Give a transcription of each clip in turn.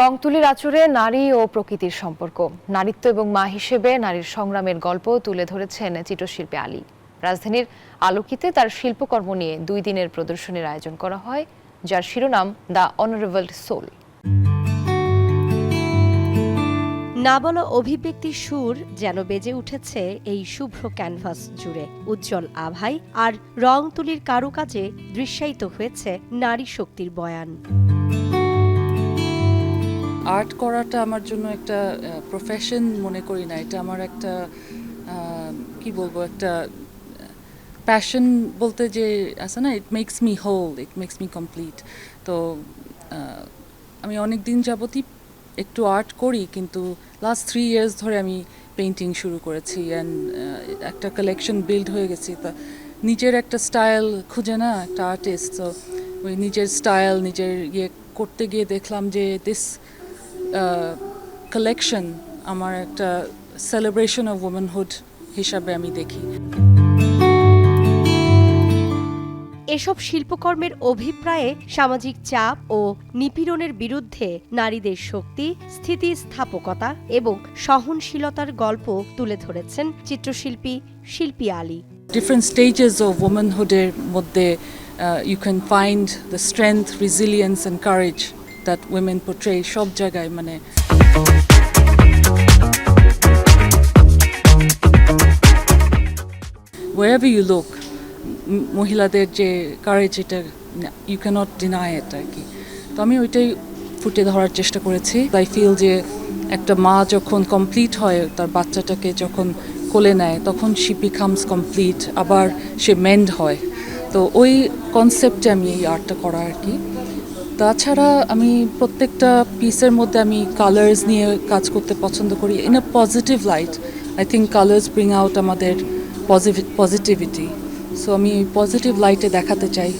রংতুলির আঁচড়ে নারী ও প্রকৃতির সম্পর্ক, নারীত্ব এবং মা হিসেবে নারীর সংগ্রামের গল্প তুলে ধরেছেন চিত্রশিল্পী আলী। রাজধানীর আলোকিতে তার শিল্পকর্ম নিয়ে 2 দিনের প্রদর্শনীর আয়োজন করা হয়, যার শিরোনাম দ্য অনারেবল সোল। না বলা অভিব্যক্তির সুর যেন বেজে উঠেছে এই শুভ্র ক্যানভাস জুড়ে। উজ্জ্বল আভায় আর রং তুলির কারুকাজে দৃশ্যায়িত হয়েছে নারী শক্তির বয়ান। আর্ট করাটা আমার জন্য একটা প্রফেশন মনে করি না, এটা আমার একটা কি বলবো, একটা প্যাশন বলতে যে আছে না, it makes me whole, it makes me complete. তো আমি অনেক দিন যাবতই একটু আর্ট করি, কিন্তু লাস্ট 3 years ধরে আমি পেইন্টিং শুরু করেছি অ্যান্ড একটা কালেকশন বিল্ড হয়ে গেছি। তা নিজের একটা স্টাইল খুঁজে না একটা আর্টিস্ট, তো ওই নিজের স্টাইল নিজের ইয়ে করতে গিয়ে দেখলাম যে দিস কালেকশন আমার একটা সেলিব্রেশন অফ ওমেনহুড হিসাবে আমি দেখি। এসব শিল্পকর্মের অভিপ্রায়ে সামাজিক চাপ ও নিপীড়নের বিরুদ্ধে নারীদের শক্তি, স্থিতিস্থাপকতা এবং সহনশীলতার গল্প তুলে ধরেছেন চিত্রশিল্পী Shilpi Ali. Different stages of ওমেনহুডের মধ্যে you can find the strength, resilience and courage that women portray সব জায়গায়, মানে wherever you look, মহিলাদের যে কারেজ, এটা ইউ ক্যানট ডিনাই ইট আর কি। তো আমি ওইটাই ফুটে ধরার চেষ্টা করেছি। আই ফিল যে একটা মা যখন কমপ্লিট হয়, তার বাচ্চাটাকে যখন কোলে নেয়, তখন শি বিকামস কমপ্লিট, আবার সে মেন্ড হয়। তো ওই কনসেপ্টে আমি এই আর্টটা করা আর কি। তাছাড়া আমি প্রত্যেকটা পিসের মধ্যে আমি কালার্স নিয়ে কাজ করতে পছন্দ করি in a positive light. I think colours bring out আমাদের পজিটিভিটি, সো আমি পজিটিভ লাইটে দেখাতে চাই।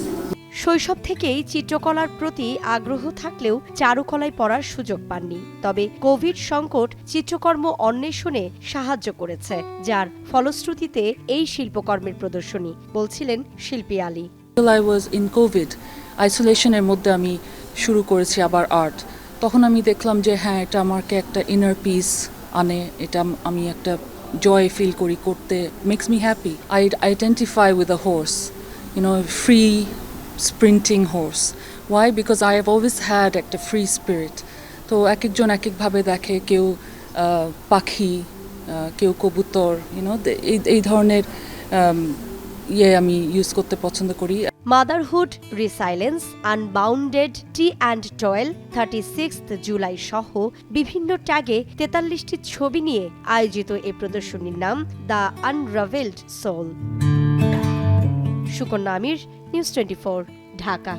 শৈশব থেকেই চিত্রকলার প্রতি আগ্রহ থাকলেও চারুকলায় পড়ার সুযোগ পাননি। তবে কোভিড সংকট চিত্রকর্ম অন্বেষণে সাহায্য করেছে, যার ফলশ্রুতিতে এই শিল্পকর্মের প্রদর্শনী, বলছিলেন শিল্পী Ali. I was in COVID, আইসোলেশনের মধ্যে আমি শুরু করেছি আবার আর্ট। তখন আমি দেখলাম যে হ্যাঁ, এটা আমাকে একটা ইনার পিস আনে, এটা আমি একটা জয় ফিল করি করতে, makes me happy. I identify with a horse, free sprinting horse. Why? Because I have always had একটা ফ্রি স্পিরিট। তো এক একজন এক একভাবে দেখে, কেউ পাখি, কেউ কবুতর, এই ধরনের আমি ইউজ করতে পছন্দ করি। Motherhood, resilience, unbounded, tea and toil, 36 জুলাই সহ বিভিন্ন ট্যাগে 43টি ছবি নিয়ে আয়োজিত এই প্রদর্শনীর নাম the unravelled soul. Sukanya Amir, news 24, Dhaka.